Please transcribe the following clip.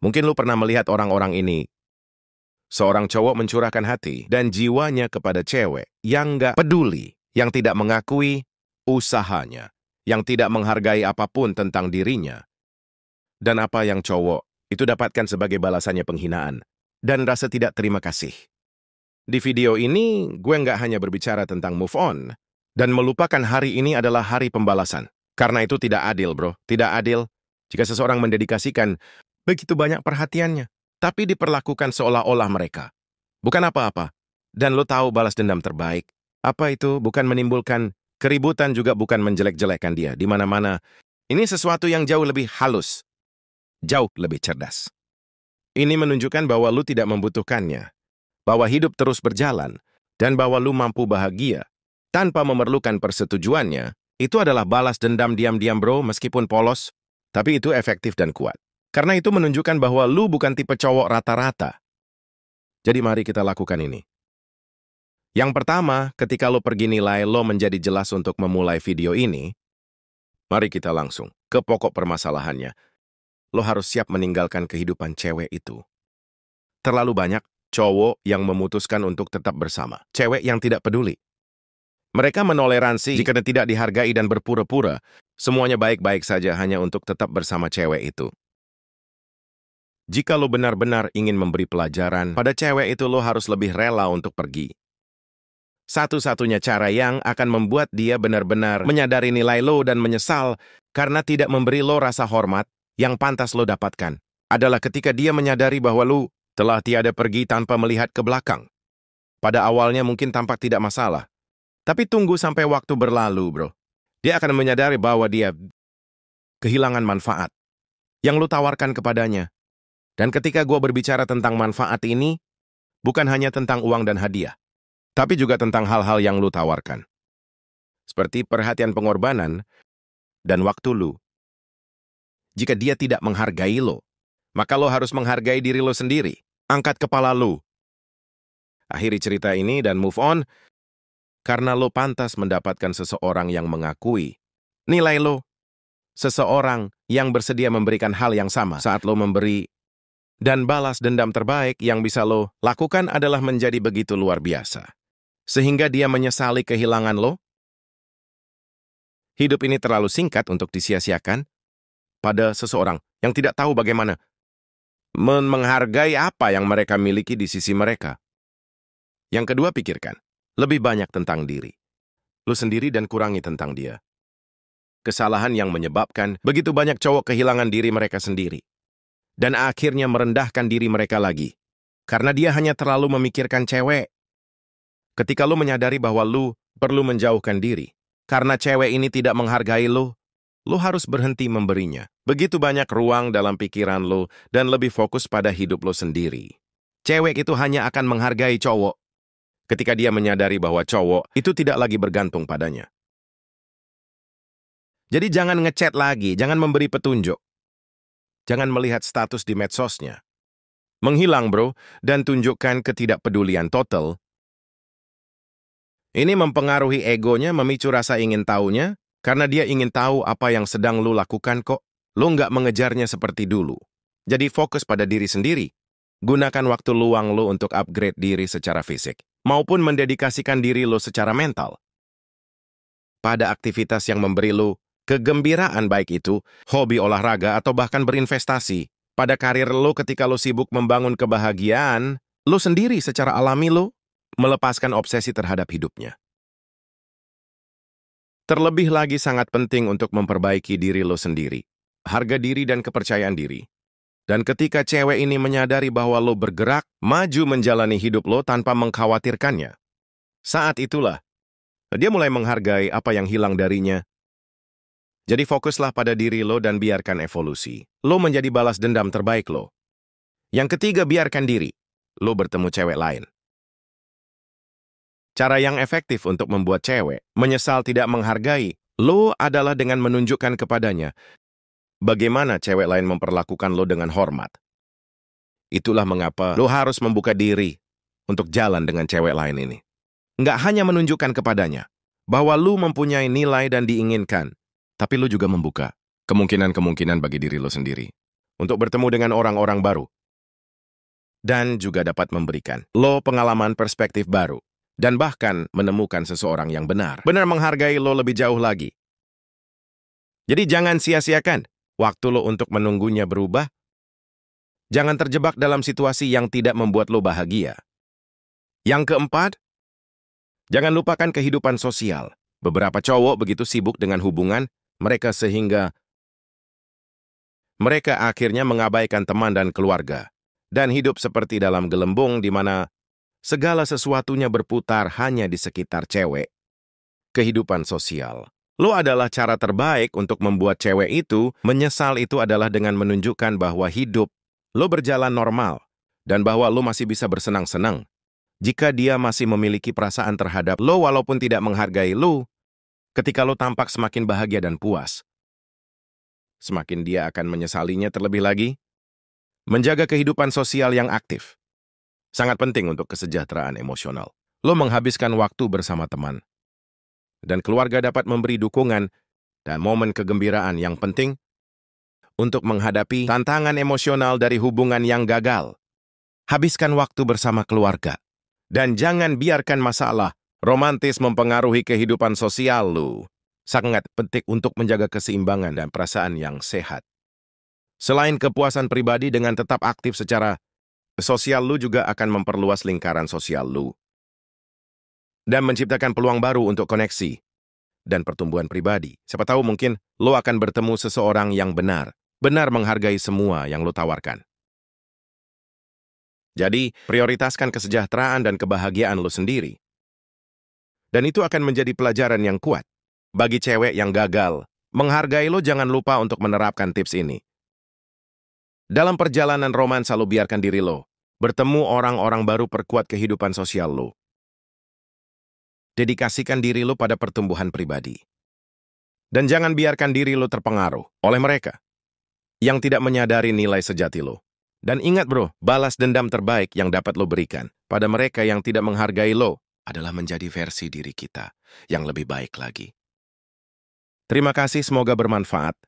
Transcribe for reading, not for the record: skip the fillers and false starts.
Mungkin lu pernah melihat orang-orang ini. Seorang cowok mencurahkan hati dan jiwanya kepada cewek yang nggak peduli, yang tidak mengakui usahanya, yang tidak menghargai apapun tentang dirinya. Dan apa yang cowok itu dapatkan sebagai balasannya penghinaan dan rasa tidak terima kasih. Di video ini, gue nggak hanya berbicara tentang move on, dan melupakan hari ini adalah hari pembalasan. Karena itu tidak adil, bro. Tidak adil jika seseorang mendedikasikan begitu banyak perhatiannya, tapi diperlakukan seolah-olah mereka bukan apa-apa. Dan lo tahu balas dendam terbaik. Apa itu? Bukan menimbulkan keributan, juga bukan menjelek-jelekan dia di mana-mana. Ini sesuatu yang jauh lebih halus, jauh lebih cerdas. Ini menunjukkan bahwa lu tidak membutuhkannya, bahwa hidup terus berjalan, dan bahwa lu mampu bahagia tanpa memerlukan persetujuannya. Itu adalah balas dendam diam-diam, bro, meskipun polos, tapi itu efektif dan kuat. Karena itu menunjukkan bahwa lu bukan tipe cowok rata-rata. Jadi mari kita lakukan ini. Yang pertama, ketika lo pergi nilai lo menjadi jelas untuk memulai video ini, mari kita langsung ke pokok permasalahannya. Lo harus siap meninggalkan kehidupan cewek itu. Terlalu banyak cowok yang memutuskan untuk tetap bersama cewek yang tidak peduli. Mereka menoleransi jika tidak dihargai dan berpura-pura semuanya baik-baik saja hanya untuk tetap bersama cewek itu. Jika lo benar-benar ingin memberi pelajaran pada cewek itu, lo harus lebih rela untuk pergi. Satu-satunya cara yang akan membuat dia benar-benar menyadari nilai lo dan menyesal karena tidak memberi lo rasa hormat yang pantas lo dapatkan adalah ketika dia menyadari bahwa lo telah tiada pergi tanpa melihat ke belakang. Pada awalnya mungkin tampak tidak masalah, tapi tunggu sampai waktu berlalu, bro. Dia akan menyadari bahwa dia kehilangan manfaat yang lo tawarkan kepadanya. Dan ketika gue berbicara tentang manfaat ini, bukan hanya tentang uang dan hadiah, tapi juga tentang hal-hal yang lu tawarkan. Seperti perhatian pengorbanan dan waktu lu. Jika dia tidak menghargai lo, maka lo harus menghargai diri lo sendiri. Angkat kepala lu. Akhiri cerita ini dan move on, karena lo pantas mendapatkan seseorang yang mengakui nilai lo. Seseorang yang bersedia memberikan hal yang sama saat lo memberi. Dan balas dendam terbaik yang bisa lo lakukan adalah menjadi begitu luar biasa, sehingga dia menyesali kehilangan lo. Hidup ini terlalu singkat untuk disia-siakan pada seseorang yang tidak tahu bagaimana menghargai apa yang mereka miliki di sisi mereka. Yang kedua, pikirkan lebih banyak tentang diri lo sendiri dan kurangi tentang dia. Kesalahan yang menyebabkan begitu banyak cowok kehilangan diri mereka sendiri. Dan akhirnya merendahkan diri mereka lagi. Karena dia hanya terlalu memikirkan cewek. Ketika lu menyadari bahwa lu perlu menjauhkan diri, karena cewek ini tidak menghargai lu harus berhenti memberinya begitu banyak ruang dalam pikiran lu dan lebih fokus pada hidup lu sendiri. Cewek itu hanya akan menghargai cowok ketika dia menyadari bahwa cowok itu tidak lagi bergantung padanya. Jadi jangan ngechat lagi, jangan memberi petunjuk. Jangan melihat status di medsosnya. Menghilang, bro, dan tunjukkan ketidakpedulian total. Ini mempengaruhi egonya, memicu rasa ingin tahunya, karena dia ingin tahu apa yang sedang lu lakukan kok. Lu nggak mengejarnya seperti dulu. Jadi fokus pada diri sendiri. Gunakan waktu luang lu untuk upgrade diri secara fisik, maupun mendedikasikan diri lu secara mental pada aktivitas yang memberi lu kegembiraan, baik itu hobi olahraga atau bahkan berinvestasi pada karir lo. Ketika lo sibuk membangun kebahagiaan lo sendiri secara alami, lo melepaskan obsesi terhadap hidupnya. Terlebih lagi sangat penting untuk memperbaiki diri lo sendiri, harga diri dan kepercayaan diri. Dan ketika cewek ini menyadari bahwa lo bergerak maju menjalani hidup lo tanpa mengkhawatirkannya, saat itulah dia mulai menghargai apa yang hilang darinya. Jadi fokuslah pada diri lo dan biarkan evolusi lo menjadi balas dendam terbaik lo. Yang ketiga, biarkan diri lo bertemu cewek lain. Cara yang efektif untuk membuat cewek menyesal tidak menghargai lo adalah dengan menunjukkan kepadanya bagaimana cewek lain memperlakukan lo dengan hormat. Itulah mengapa lo harus membuka diri untuk jalan dengan cewek lain ini. Nggak hanya menunjukkan kepadanya bahwa lo mempunyai nilai dan diinginkan, tapi lo juga membuka kemungkinan-kemungkinan bagi diri lo sendiri. untuk bertemu dengan orang-orang baru. Dan juga dapat memberikan lo pengalaman perspektif baru. Dan bahkan menemukan seseorang yang benar menghargai lo lebih jauh lagi. Jadi jangan sia-siakan waktu lo untuk menunggunya berubah. Jangan terjebak dalam situasi yang tidak membuat lo bahagia. Yang keempat, jangan lupakan kehidupan sosial. Beberapa cowok begitu sibuk dengan hubungan mereka sehingga mereka akhirnya mengabaikan teman dan keluarga. Dan hidup seperti dalam gelembung di mana segala sesuatunya berputar hanya di sekitar cewek. Kehidupan sosial. Lo adalah cara terbaik untuk membuat cewek itu menyesal. Itu adalah dengan menunjukkan bahwa hidup lo berjalan normal dan bahwa lo masih bisa bersenang-senang. Jika dia masih memiliki perasaan terhadap lo walaupun tidak menghargai lo, ketika lo tampak semakin bahagia dan puas, semakin dia akan menyesalinya terlebih lagi. Menjaga kehidupan sosial yang aktif sangat penting untuk kesejahteraan emosional. Lo menghabiskan waktu bersama teman dan keluarga dapat memberi dukungan dan momen kegembiraan yang penting untuk menghadapi tantangan emosional dari hubungan yang gagal. Habiskan waktu bersama keluarga dan jangan biarkan masalah romantis mempengaruhi kehidupan sosial lo. Sangat penting untuk menjaga keseimbangan dan perasaan yang sehat. Selain kepuasan pribadi dengan tetap aktif secara sosial, lu juga akan memperluas lingkaran sosial lu dan menciptakan peluang baru untuk koneksi dan pertumbuhan pribadi. Siapa tahu mungkin lu akan bertemu seseorang yang benar menghargai semua yang lu tawarkan. Jadi, prioritaskan kesejahteraan dan kebahagiaan lu sendiri. Dan itu akan menjadi pelajaran yang kuat bagi cewek yang gagal menghargai lu. Jangan lupa untuk menerapkan tips ini. Dalam perjalanan romansa lo, biarkan diri lo bertemu orang-orang baru, perkuat kehidupan sosial lo. Dedikasikan diri lo pada pertumbuhan pribadi. Dan jangan biarkan diri lo terpengaruh oleh mereka yang tidak menyadari nilai sejati lo. Dan ingat bro, balas dendam terbaik yang dapat lo berikan pada mereka yang tidak menghargai lo adalah menjadi versi diri kita yang lebih baik lagi. Terima kasih, semoga bermanfaat.